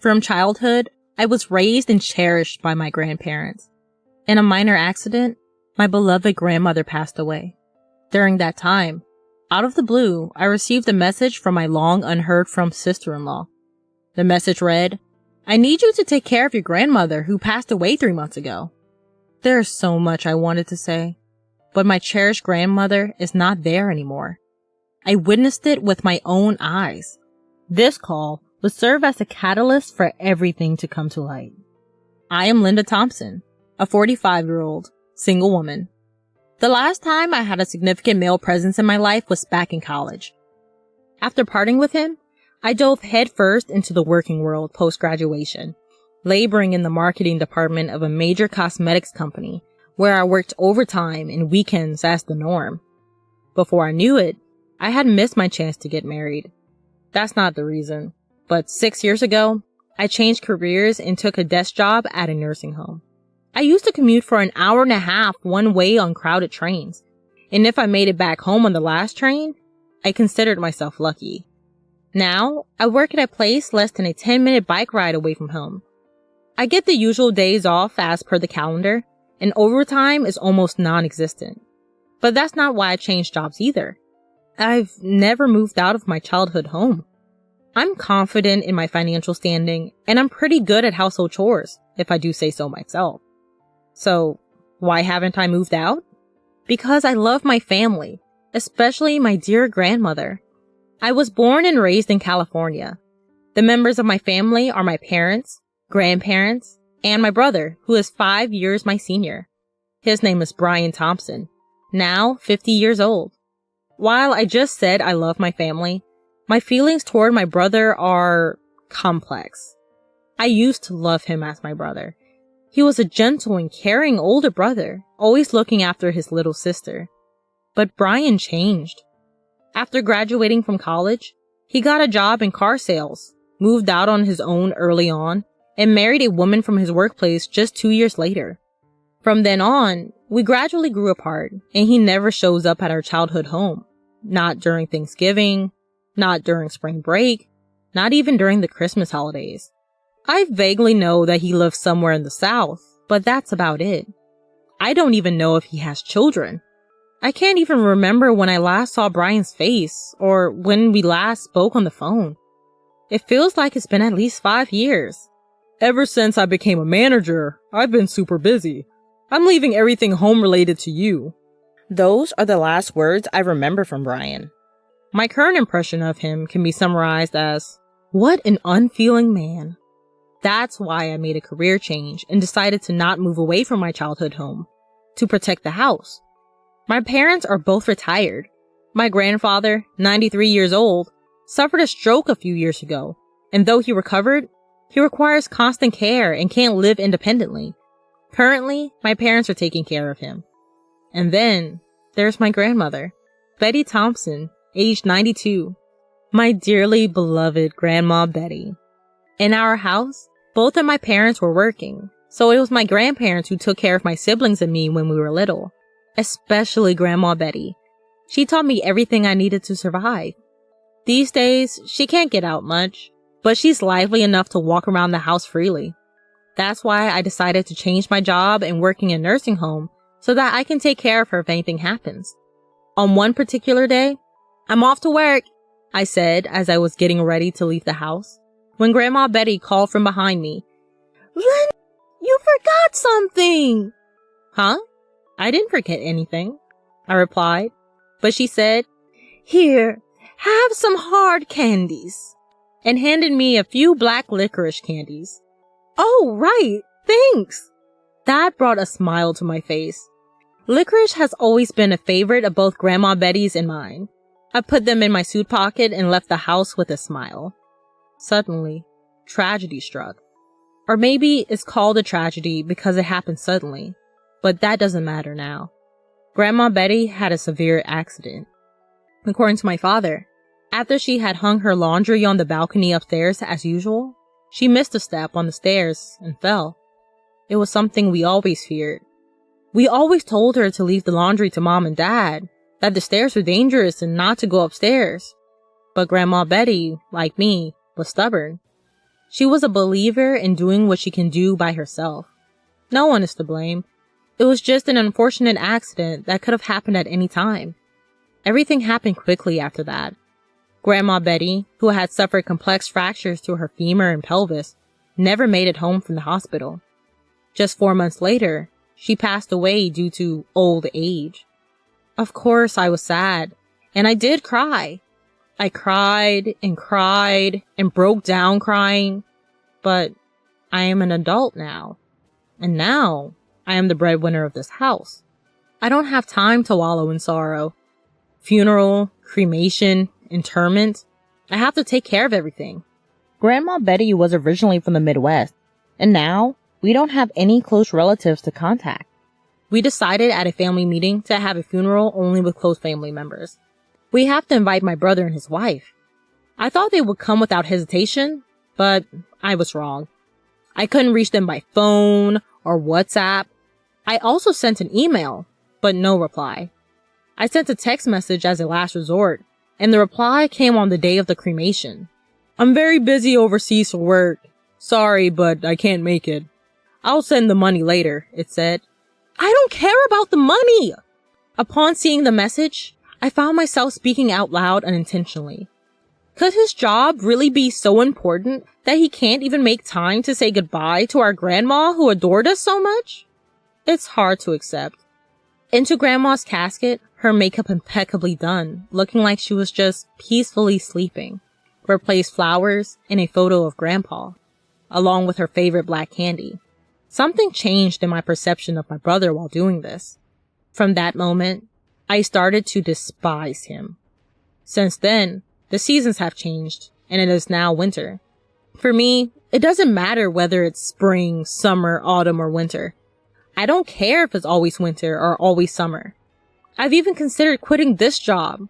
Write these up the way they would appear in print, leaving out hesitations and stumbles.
From childhood, I was raised and cherished by my grandparents. In a minor accident, my beloved grandmother passed away. During that time, out of the blue, I received a message from my long unheard from sister-in-law. The message read, "I need you to take care of your grandmother who passed away 3 months ago." There is so much I wanted to say, but my cherished grandmother is not there anymore. I witnessed it with my own eyes. This call would serve as a catalyst for everything to come to light. I am Linda Thompson, a 45-year-old single woman. The last time I had a significant male presence in my life was back in college. After parting with him, I dove headfirst into the working world post-graduation, laboring in the marketing department of a major cosmetics company where I worked overtime and weekends as the norm. Before I knew it, I had missed my chance to get married. That's not the reason, but 6 years ago, I changed careers and took a desk job at a nursing home. I used to commute for an hour and a half one way on crowded trains, and if I made it back home on the last train, I considered myself lucky. Now, I work at a place less than a 10-minute bike ride away from home. I get the usual days off as per the calendar, and overtime is almost non-existent. But that's not why I changed jobs either. I've never moved out of my childhood home. I'm confident in my financial standing, and I'm pretty good at household chores, if I do say so myself. So, why haven't I moved out? Because I love my family, especially my dear grandmother. I was born and raised in California. The members of my family are my parents, grandparents, and my brother, who is 5 years my senior. His name is Brian Thompson, now 50 years old. While I just said I love my family, my feelings toward my brother are complex. I used to love him as my brother. He was a gentle and caring older brother, always looking after his little sister. But Brian changed. After graduating from college, he got a job in car sales, moved out on his own early on, and married a woman from his workplace just 2 years later. From then on, we gradually grew apart, and he never shows up at our childhood home. Not during Thanksgiving, not during spring break, not even during the Christmas holidays. I vaguely know that he lives somewhere in the South, but that's about it. I don't even know if he has children. I can't even remember when I last saw Brian's face, or when we last spoke on the phone. It feels like it's been at least 5 years. Ever since I became a manager, I've been super busy. I'm leaving everything home related to you. Those are the last words I remember from Brian. My current impression of him can be summarized as, what an unfeeling man. That's why I made a career change and decided to not move away from my childhood home, to protect the house. My parents are both retired. My grandfather, 93 years old, suffered a stroke a few years ago, and though he recovered, he requires constant care and can't live independently. Currently, my parents are taking care of him. And then, there's my grandmother, Betty Thompson, aged 92. My dearly beloved Grandma Betty. In our house, both of my parents were working, so it was my grandparents who took care of my siblings and me when we were little. Especially Grandma Betty. She taught me everything I needed to survive. These days, she can't get out much, but she's lively enough to walk around the house freely. That's why I decided to change my job and working in a nursing home so that I can take care of her if anything happens. On one particular day, "I'm off to work," I said as I was getting ready to leave the house, when Grandma Betty called from behind me. "Lynn, you forgot something!" "Huh? I didn't forget anything," I replied, but she said, "Here, have some hard candies," and handed me a few black licorice candies. "Oh, right, thanks." That brought a smile to my face. Licorice has always been a favorite of both Grandma Betty's and mine. I put them in my suit pocket and left the house with a smile. Suddenly, tragedy struck. Or maybe it's called a tragedy because it happened suddenly, but that doesn't matter now. Grandma Betty had a severe accident. According to my father, after she had hung her laundry on the balcony upstairs as usual, she missed a step on the stairs and fell. It was something we always feared. We always told her to leave the laundry to Mom and Dad, that the stairs were dangerous and not to go upstairs. But Grandma Betty, like me, was stubborn. She was a believer in doing what she can do by herself. No one is to blame. It was just an unfortunate accident that could have happened at any time. Everything happened quickly after that. Grandma Betty, who had suffered complex fractures to her femur and pelvis, never made it home from the hospital. Just 4 months later, she passed away due to old age. Of course, I was sad, and I did cry. I cried and broke down crying, but I am an adult now, and now I am the breadwinner of this house. I don't have time to wallow in sorrow. Funeral, cremation, interment, I have to take care of everything. Grandma Betty was originally from the Midwest, and now we don't have any close relatives to contact. We decided at a family meeting to have a funeral only with close family members. We have to invite my brother and his wife. I thought they would come without hesitation, but I was wrong. I couldn't reach them by phone or WhatsApp. I also sent an email, but no reply. I sent a text message as a last resort, and the reply came on the day of the cremation. I'm very busy overseas for work. Sorry, but I can't make it. I'll send the money later, it said. I don't care about the money! Upon seeing the message, I found myself speaking out loud unintentionally. Could his job really be so important that he can't even make time to say goodbye to our grandma who adored us so much? It's hard to accept. Into Grandma's casket, her makeup impeccably done, looking like she was just peacefully sleeping, were placed flowers and a photo of Grandpa, along with her favorite black candy. Something changed in my perception of my brother while doing this. From that moment, I started to despise him. Since then, the seasons have changed, and it is now winter. For me, it doesn't matter whether it's spring, summer, autumn, or winter. I don't care if it's always winter or always summer. I've even considered quitting this job,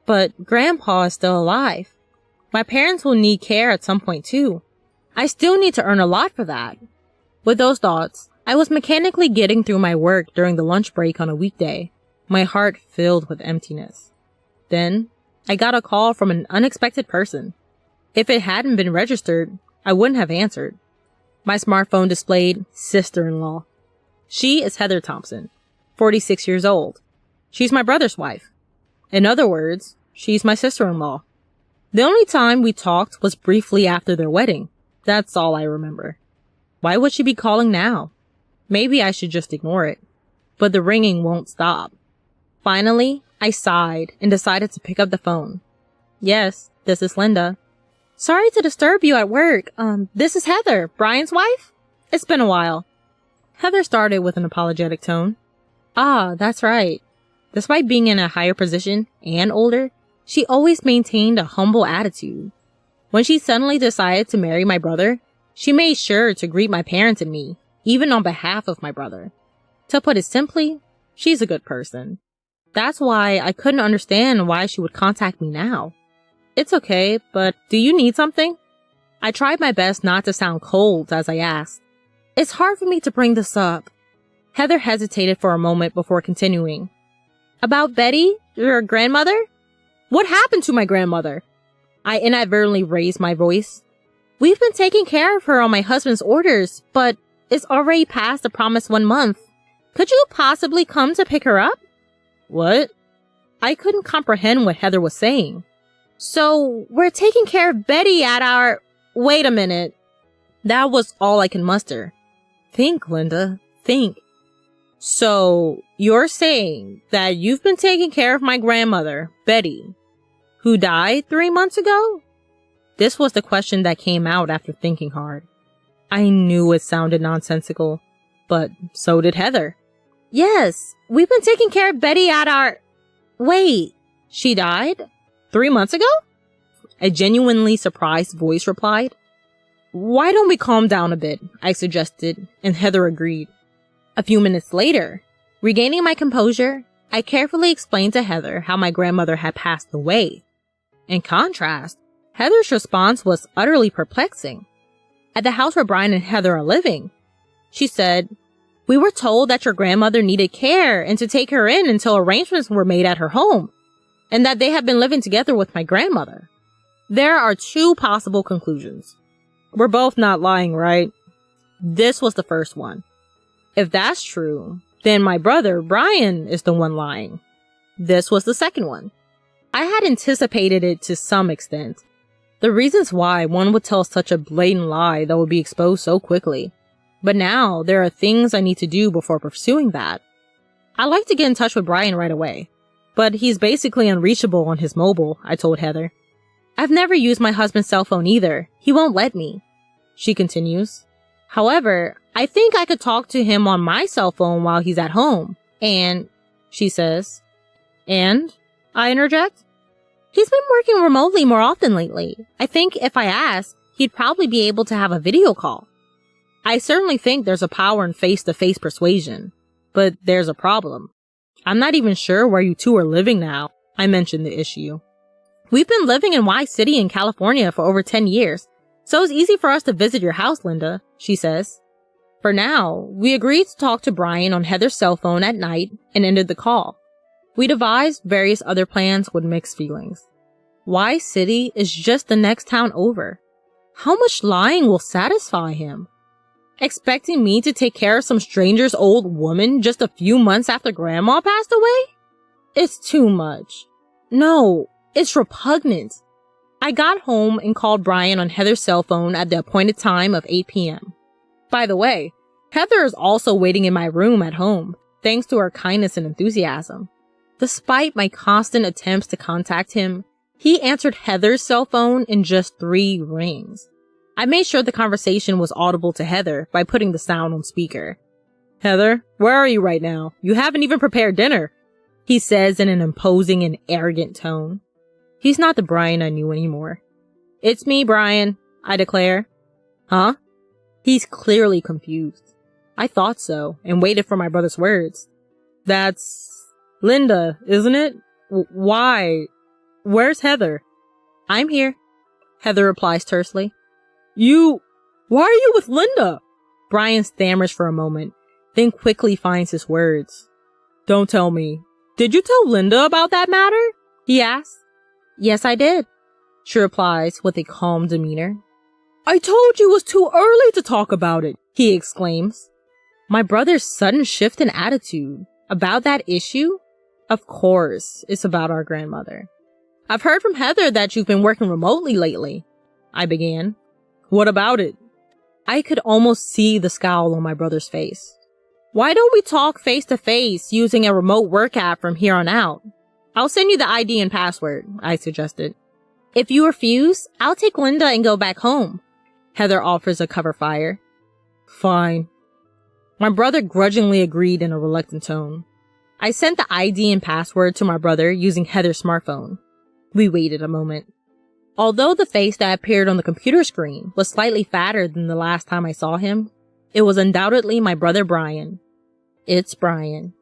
but Grandpa is still alive. My parents will need care at some point too. I still need to earn a lot for that. With those thoughts, I was mechanically getting through my work during the lunch break on a weekday, my heart filled with emptiness. Then, I got a call from an unexpected person. If it hadn't been registered, I wouldn't have answered. My smartphone displayed sister-in-law. She is Heather Thompson, 46 years old. She's my brother's wife. In other words, she's my sister-in-law. The only time we talked was briefly after their wedding. That's all I remember. Why would she be calling now? Maybe I should just ignore it. But the ringing won't stop. Finally, I sighed and decided to pick up the phone. Yes, this is Linda. Sorry to disturb you at work. This is Heather, Brian's wife? It's been a while. Heather started with an apologetic tone. Ah, that's right. Despite being in a higher position and older, she always maintained a humble attitude. When she suddenly decided to marry my brother, she made sure to greet my parents and me, even on behalf of my brother. To put it simply, she's a good person. That's why I couldn't understand why she would contact me now. It's okay, but do you need something? I tried my best not to sound cold as I asked. It's hard for me to bring this up. Heather hesitated for a moment before continuing. About Betty, your grandmother? What happened to my grandmother? I inadvertently raised my voice. We've been taking care of her on my husband's orders, but it's already past the promised 1 month. Could you possibly come to pick her up? What? I couldn't comprehend what Heather was saying. So, we're taking care of Betty at our... Wait a minute. That was all I could muster. Think, Linda. Think. So, you're saying that you've been taking care of my grandmother, Betty, who died 3 months ago? This was the question that came out after thinking hard. I knew it sounded nonsensical, but so did Heather. Yes, we've been taking care of Betty at our... Wait, she died? 3 months ago? A genuinely surprised voice replied. Why don't we calm down a bit, I suggested, and Heather agreed. A few minutes later, regaining my composure, I carefully explained to Heather how my grandmother had passed away. In contrast, Heather's response was utterly perplexing. At the house where Brian and Heather are living, she said, we were told that your grandmother needed care and to take her in until arrangements were made at her home, and that they had been living together with my grandmother. There are two possible conclusions. We're both not lying, right? This was the first one. If that's true, then my brother, Brian, is the one lying. This was the second one. I had anticipated it to some extent. The reasons why one would tell such a blatant lie that would be exposed so quickly. But now, there are things I need to do before pursuing that. I'd like to get in touch with Brian right away. But he's basically unreachable on his mobile, I told Heather. I've never used my husband's cell phone either. He won't let me. She continues. However, I think I could talk to him on my cell phone while he's at home. And, she says. And? I interject. He's been working remotely more often lately. I think if I asked, he'd probably be able to have a video call. I certainly think there's a power in face-to-face persuasion. But there's a problem. I'm not even sure where you two are living now. I mentioned the issue. We've been living in Y City in California for over 10 years, so it's easy for us to visit your house, Linda, she says. For now, we agreed to talk to Brian on Heather's cell phone at night and ended the call. We devised various other plans with mixed feelings. Y City is just the next town over. How much lying will satisfy him? Expecting me to take care of some stranger's old woman just a few months after Grandma passed away? It's too much. No, it's repugnant. I got home and called Brian on Heather's cell phone at the appointed time of 8 p.m. By the way, Heather is also waiting in my room at home, thanks to her kindness and enthusiasm. Despite my constant attempts to contact him, he answered Heather's cell phone in just 3 rings. I made sure the conversation was audible to Heather by putting the sound on speaker. Heather, where are you right now? You haven't even prepared dinner, he says in an imposing and arrogant tone. He's not the Brian I knew anymore. It's me, Brian, I declare. Huh? He's clearly confused. I thought so, and waited for my brother's words. That's Linda, isn't it? Why? Where's Heather? I'm here, Heather replies tersely. Why are you with Linda? Brian stammers for a moment, then quickly finds his words. Don't tell me. Did you tell Linda about that matter? He asks. Yes, I did, she replies with a calm demeanor. I told you it was too early to talk about it, he exclaims. My brother's sudden shift in attitude. About that issue? Of course, it's about our grandmother. I've heard from Heather that you've been working remotely lately, I began. What about it? I could almost see the scowl on my brother's face. Why don't we talk face to face using a remote work app from here on out? I'll send you the ID and password, I suggested. If you refuse, I'll take Linda and go back home. Heather offers a cover fire. Fine. My brother grudgingly agreed in a reluctant tone. I sent the ID and password to my brother using Heather's smartphone. We waited a moment. Although the face that appeared on the computer screen was slightly fatter than the last time I saw him, it was undoubtedly my brother Brian. It's Brian.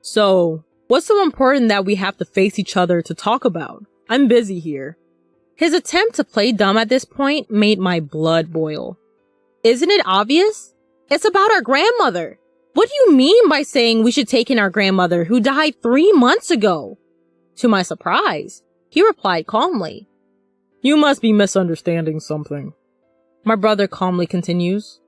So, what's so important that we have to face each other to talk about? I'm busy here. His attempt to play dumb at this point made my blood boil. Isn't it obvious? It's about our grandmother. What do you mean by saying we should take in our grandmother who died 3 months ago? To my surprise, he replied calmly. You must be misunderstanding something. My brother calmly continues.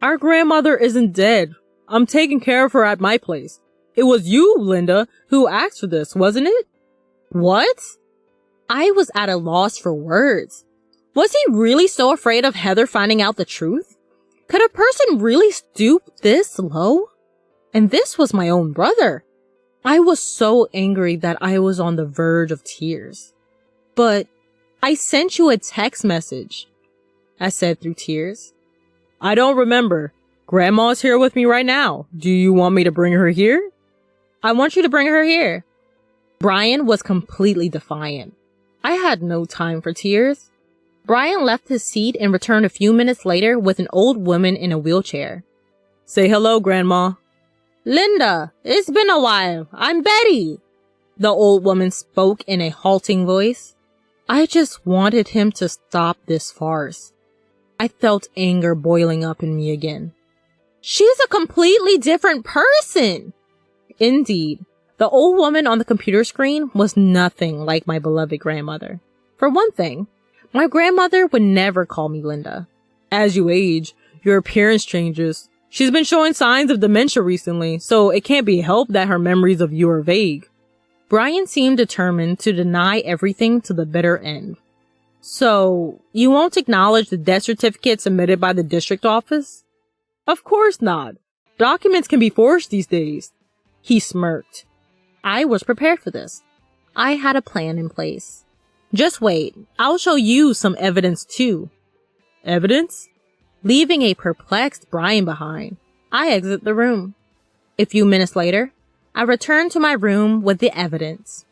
Our grandmother isn't dead. I'm taking care of her at my place. It was you, Linda, who asked for this, wasn't it? What? I was at a loss for words. Was he really so afraid of Heather finding out the truth? Could a person really stoop this low? And this was my own brother. I was so angry that I was on the verge of tears. But I sent you a text message, I said through tears. I don't remember. Grandma's here with me right now. Do you want me to bring her here? I want you to bring her here. Brian was completely defiant. I had no time for tears. Brian left his seat and returned a few minutes later with an old woman in a wheelchair. Say hello, Grandma. Linda, it's been a while. I'm Betty. The old woman spoke in a halting voice. I just wanted him to stop this farce. I felt anger boiling up in me again. She's a completely different person. Indeed, the old woman on the computer screen was nothing like my beloved grandmother. For one thing, my grandmother would never call me Linda. As you age, your appearance changes. She's been showing signs of dementia recently, so it can't be helped that her memories of you are vague. Brian seemed determined to deny everything to the bitter end. So, you won't acknowledge the death certificate submitted by the district office? Of course not. Documents can be forged these days. He smirked. I was prepared for this. I had a plan in place. Just wait, I'll show you some evidence too. Evidence? Leaving a perplexed Brian behind, I exit the room. A few minutes later, I return to my room with the evidence.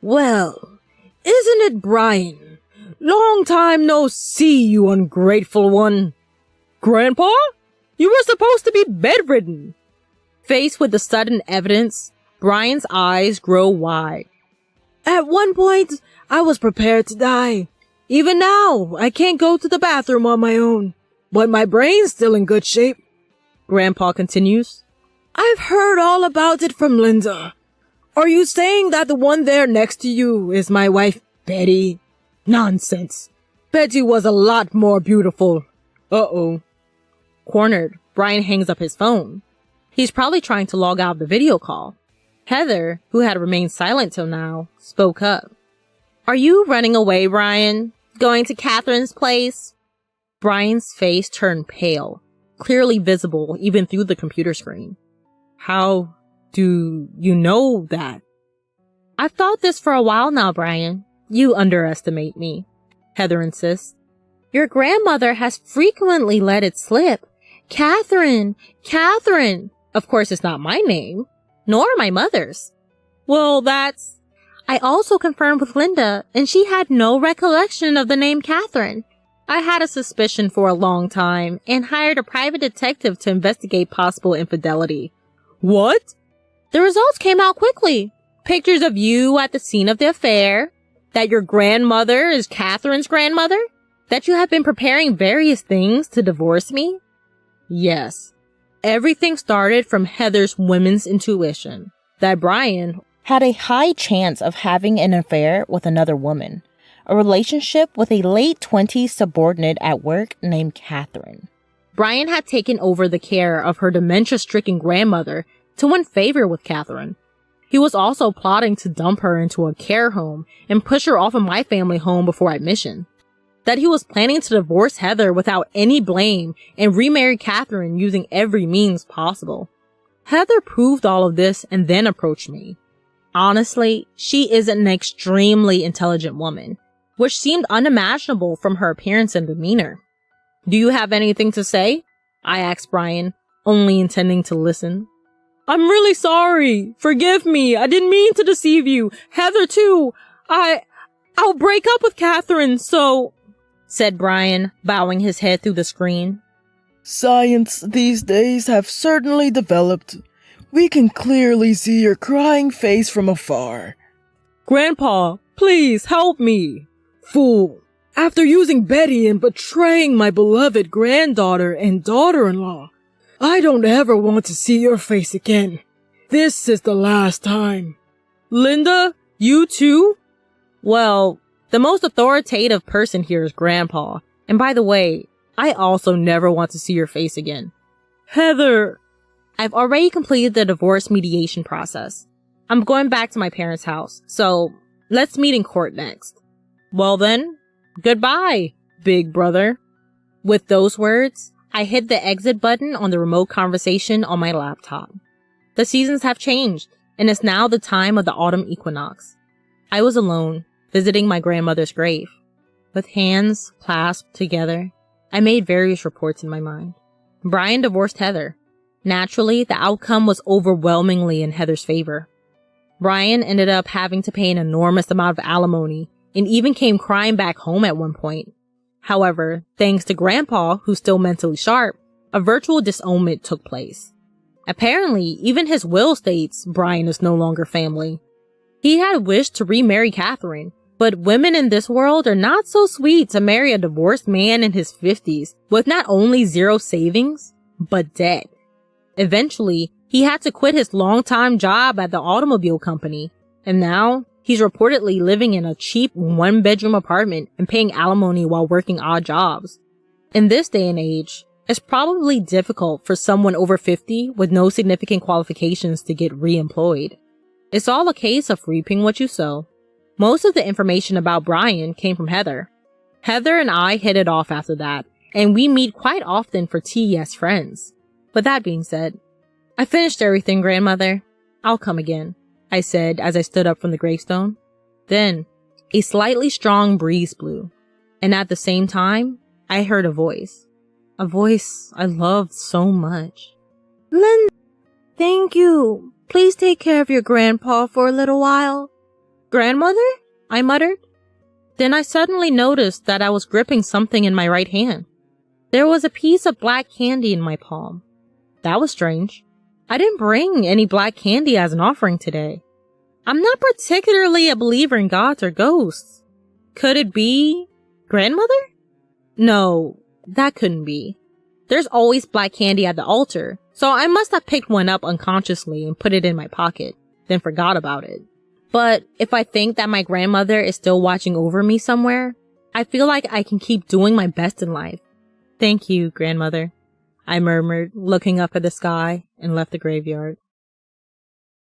Well, isn't it Brian? Long time no see, you ungrateful one. Grandpa? You were supposed to be bedridden. Faced with the sudden evidence, Brian's eyes grow wide. At one point, I was prepared to die. Even now, I can't go to the bathroom on my own, but my brain's still in good shape. Grandpa continues. I've heard all about it from Linda. Are you saying that the one there next to you is my wife, Betty? Nonsense. Betty was a lot more beautiful. Uh-oh. Cornered, Brian hangs up his phone. He's probably trying to log out of the video call. Heather, who had remained silent till now, spoke up. Are you running away, Brian? Going to Catherine's place? Brian's face turned pale, clearly visible even through the computer screen. How do you know that? I've thought this for a while now, Brian. You underestimate me, Heather insists. Your grandmother has frequently let it slip. Catherine! Catherine! Of course, it's not my name, nor my mother's. Well, that's... I also confirmed with Linda, and she had no recollection of the name Catherine. I had a suspicion for a long time, and hired a private detective to investigate possible infidelity. What? The results came out quickly. Pictures of you at the scene of the affair, that your grandmother is Catherine's grandmother, that you have been preparing various things to divorce me. Yes. Everything started from Heather's women's intuition that Brian had a high chance of having an affair with another woman, a relationship with a late 20s subordinate at work named Catherine. Brian had taken over the care of her dementia-stricken grandmother to win favor with Catherine. He was also plotting to dump her into a care home and push her off of my family home before admission. That he was planning to divorce Heather without any blame and remarry Catherine using every means possible. Heather proved all of this and then approached me. Honestly, she is an extremely intelligent woman, which seemed unimaginable from her appearance and demeanor. Do you have anything to say? I asked Brian, only intending to listen. I'm really sorry. Forgive me. I didn't mean to deceive you. Heather too. I'll break up with Catherine, so... said Brian, bowing his head through the screen. Science these days have certainly developed. We can clearly see your crying face from afar. Grandpa, please help me. Fool! After using Betty and betraying my beloved granddaughter and daughter-in-law, I don't ever want to see your face again. This is the last time. Linda, you too? Well, the most authoritative person here is Grandpa. And by the way, I also never want to see your face again. Heather! I've already completed the divorce mediation process. I'm going back to my parents' house, so let's meet in court next. Well then, goodbye, big brother. With those words, I hit the exit button on the remote conversation on my laptop. The seasons have changed, and it's now the time of the autumn equinox. I was alone, visiting my grandmother's grave. With hands clasped together, I made various reports in my mind. Brian divorced Heather. Naturally, the outcome was overwhelmingly in Heather's favor. Brian ended up having to pay an enormous amount of alimony and even came crying back home at one point. However, thanks to Grandpa, who's still mentally sharp, a virtual disownment took place. Apparently, even his will states Brian is no longer family. He had wished to remarry Catherine, but women in this world are not so sweet to marry a divorced man in his 50s with not only zero savings, but debt. Eventually, he had to quit his long-time job at the automobile company, and now he's reportedly living in a cheap one-bedroom apartment and paying alimony while working odd jobs. In this day and age, it's probably difficult for someone over 50 with no significant qualifications to get re-employed. It's all a case of reaping what you sow. Most of the information about Brian came from Heather. Heather and I hit it off after that, and we meet quite often for tea as friends. But that being said, I finished everything, grandmother. I'll come again, I said as I stood up from the gravestone. Then, a slightly strong breeze blew, and at the same time, I heard a voice I loved so much. Linda, thank you. Please take care of your grandpa for a little while. Grandmother? I muttered. Then I suddenly noticed that I was gripping something in my right hand. There was a piece of black candy in my palm. That was strange. I didn't bring any black candy as an offering today. I'm not particularly a believer in gods or ghosts. Could it be grandmother? No, that couldn't be. There's always black candy at the altar, so I must have picked one up unconsciously and put it in my pocket, then forgot about it. But if I think that my grandmother is still watching over me somewhere, I feel like I can keep doing my best in life. Thank you, grandmother, I murmured, looking up at the sky, and left the graveyard.